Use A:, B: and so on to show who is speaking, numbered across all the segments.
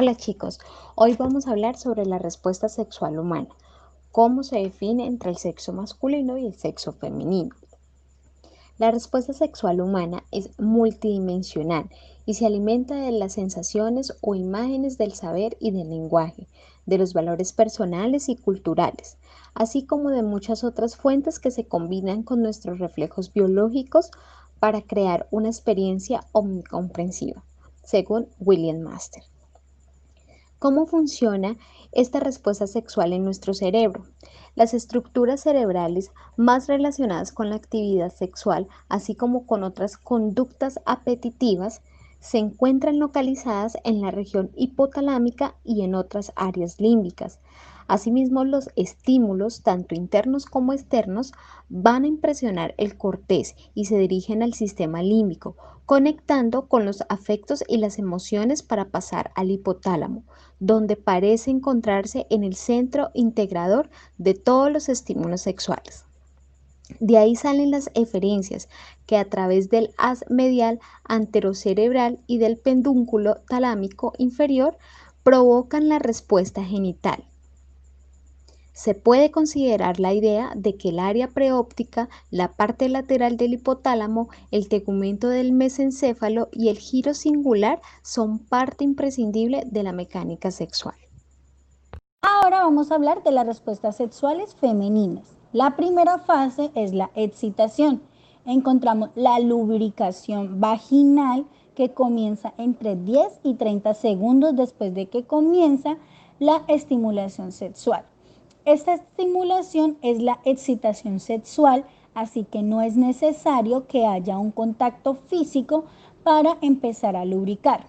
A: Hola chicos, hoy vamos a hablar sobre la respuesta sexual humana, cómo se define entre el sexo masculino y el sexo femenino. La respuesta sexual humana es multidimensional y se alimenta de las sensaciones o imágenes del saber y del lenguaje, de los valores personales y culturales, así como de muchas otras fuentes que se combinan con nuestros reflejos biológicos para crear una experiencia omnicomprensiva, según William Master. ¿Cómo funciona esta respuesta sexual en nuestro cerebro? Las estructuras cerebrales más relacionadas con la actividad sexual, así como con otras conductas apetitivas, se encuentran localizadas en la región hipotalámica y en otras áreas límbicas. Asimismo, los estímulos, tanto internos como externos, van a impresionar el cortés y se dirigen al sistema límbico, conectando con los afectos y las emociones para pasar al hipotálamo, donde parece encontrarse en el centro integrador de todos los estímulos sexuales. De ahí salen las eferencias que a través del haz medial anterocerebral y del pedúnculo talámico inferior provocan la respuesta genital. Se puede considerar la idea de que el área preóptica, la parte lateral del hipotálamo, el tegumento del mesencéfalo y el giro singular son parte imprescindible de la mecánica sexual.
B: Ahora vamos a hablar de las respuestas sexuales femeninas. La primera fase es la excitación. Encontramos la lubricación vaginal que comienza entre 10 y 30 segundos después de que comienza la estimulación sexual. Esta estimulación es la excitación sexual, así que no es necesario que haya un contacto físico para empezar a lubricar.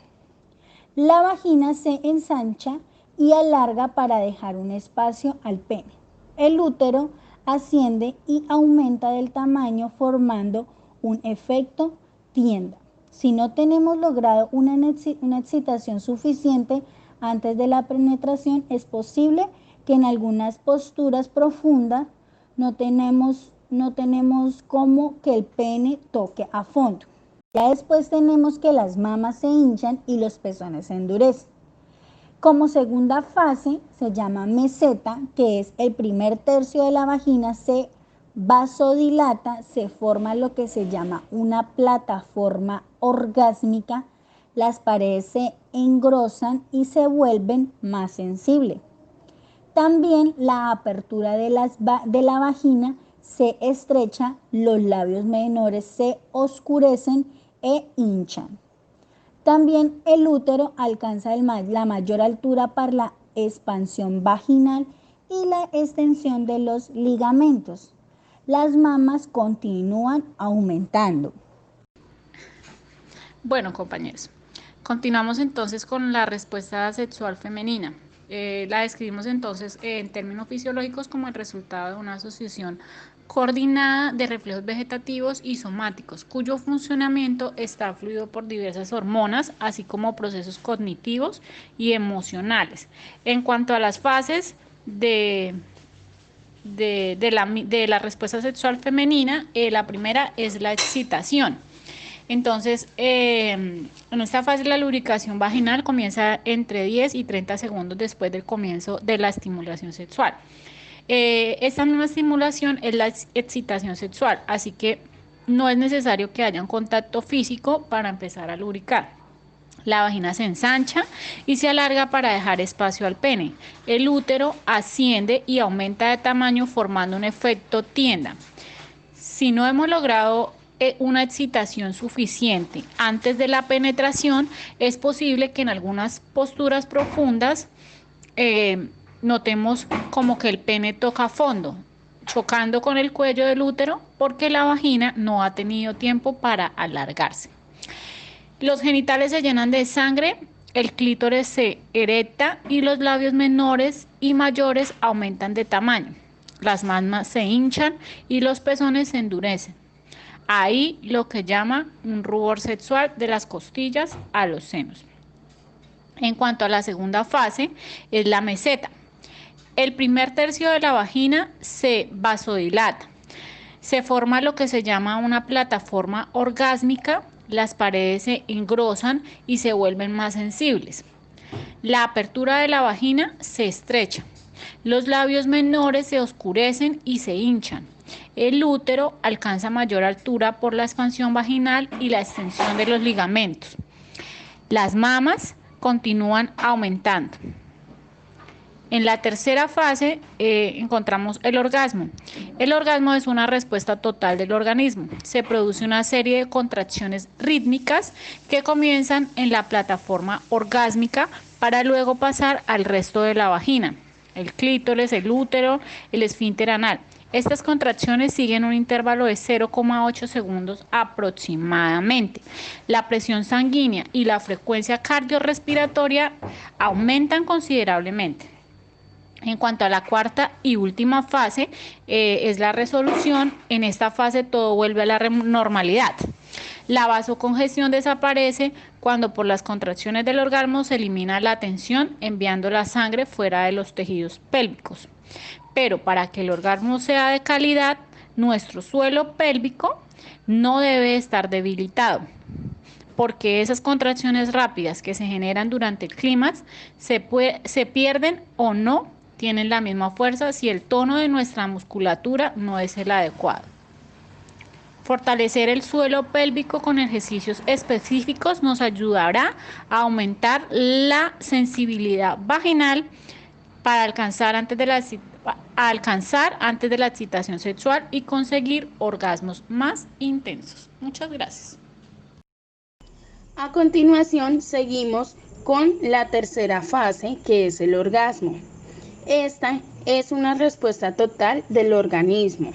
B: La vagina se ensancha y alarga para dejar un espacio al pene. El útero asciende y aumenta del tamaño formando un efecto tienda. Si no tenemos logrado una excitación suficiente antes de la penetración, es posible que en algunas posturas profundas no tenemos como que el pene toque a fondo. Ya después tenemos que las mamas se hinchan y los pezones se endurecen. Como segunda fase se llama meseta, que es el primer tercio de la vagina se vasodilata, se forma lo que se llama una plataforma orgásmica, las paredes se engrosan y se vuelven más sensibles. También la apertura de la vagina se estrecha, los labios menores se oscurecen e hinchan. También el útero alcanza la mayor altura para la expansión vaginal y la extensión de los ligamentos. Las mamas continúan aumentando.
C: Bueno, compañeros, continuamos entonces con la respuesta sexual femenina. La describimos entonces en términos fisiológicos como el resultado de una asociación coordinada de reflejos vegetativos y somáticos, cuyo funcionamiento está fluido por diversas hormonas, así como procesos cognitivos y emocionales. En cuanto a las fases de la respuesta sexual femenina, la primera es la excitación. Entonces, en esta fase la lubricación vaginal comienza entre 10 y 30 segundos después del comienzo de la estimulación sexual. Esta misma estimulación es la excitación sexual, así que no es necesario que haya un contacto físico para empezar a lubricar. La vagina se ensancha y se alarga para dejar espacio al pene. El útero asciende y aumenta de tamaño formando un efecto tienda. Si no hemos logrado una excitación suficiente antes de la penetración, es posible que en algunas posturas profundas notemos como que el pene toca fondo, chocando con el cuello del útero porque la vagina no ha tenido tiempo para alargarse. Los genitales se llenan de sangre, el clítoris se erecta y los labios menores y mayores aumentan de tamaño. Las mamas se hinchan y los pezones se endurecen. Ahí lo que llama un rubor sexual de las costillas a los senos. En cuanto a la segunda fase, es la meseta. El primer tercio de la vagina se vasodilata. Se forma lo que se llama una plataforma orgásmica, las paredes se engrosan y se vuelven más sensibles. La apertura de la vagina se estrecha. Los labios menores se oscurecen y se hinchan. El útero alcanza mayor altura por la expansión vaginal y la extensión de los ligamentos. Las mamas continúan aumentando. En la tercera fase encontramos el orgasmo. El orgasmo es una respuesta total del organismo. Se produce una serie de contracciones rítmicas que comienzan en la plataforma orgásmica para luego pasar al resto de la vagina, el clítoris, el útero, el esfínter anal. Estas contracciones siguen un intervalo de 0,8 segundos aproximadamente. La presión sanguínea y la frecuencia cardiorrespiratoria aumentan considerablemente. En cuanto a la cuarta y última fase, es la resolución. En esta fase todo vuelve a la normalidad. La vasocongestión desaparece cuando por las contracciones del orgasmo se elimina la tensión, enviando la sangre fuera de los tejidos pélvicos. Pero para que el orgasmo sea de calidad, nuestro suelo pélvico no debe estar debilitado, porque esas contracciones rápidas que se generan durante el clímax se pierden o no tienen la misma fuerza si el tono de nuestra musculatura no es el adecuado. Fortalecer el suelo pélvico con ejercicios específicos nos ayudará a aumentar la sensibilidad vaginal para alcanzar antes de la excitación sexual y conseguir orgasmos más intensos. Muchas gracias.
D: A continuación, seguimos con la tercera fase, que es el orgasmo. Esta es una respuesta total del organismo.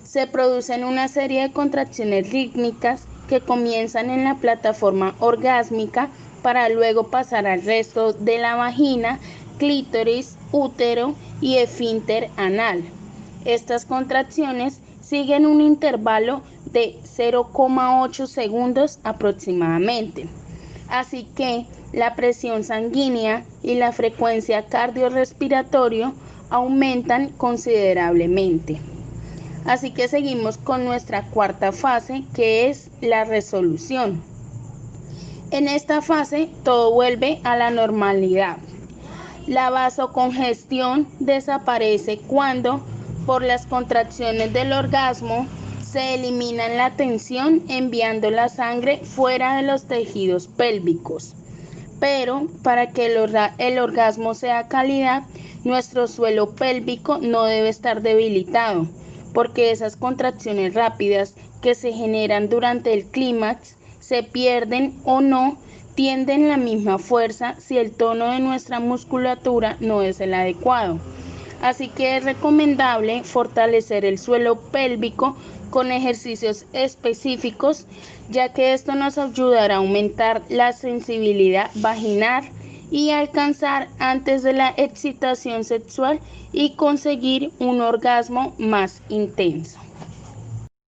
D: Se producen una serie de contracciones rítmicas que comienzan en la plataforma orgásmica para luego pasar al resto de la vagina, clítoris, útero y esfínter anal. Estas contracciones siguen un intervalo de 0,8 segundos aproximadamente. Así que la presión sanguínea y la frecuencia cardiorrespiratoria aumentan considerablemente. Así que seguimos con nuestra cuarta fase, que es la resolución. En esta fase todo vuelve a la normalidad. La vasocongestión desaparece cuando, por las contracciones del orgasmo, se elimina la tensión enviando la sangre fuera de los tejidos pélvicos. Pero para que el orgasmo sea calidad, nuestro suelo pélvico no debe estar debilitado, porque esas contracciones rápidas que se generan durante el clímax se pierden o no tienen la misma fuerza si el tono de nuestra musculatura no es el adecuado. Así que es recomendable fortalecer el suelo pélvico con ejercicios específicos, ya que esto nos ayudará a aumentar la sensibilidad vaginal y alcanzar antes de la excitación sexual y conseguir un orgasmo más intenso.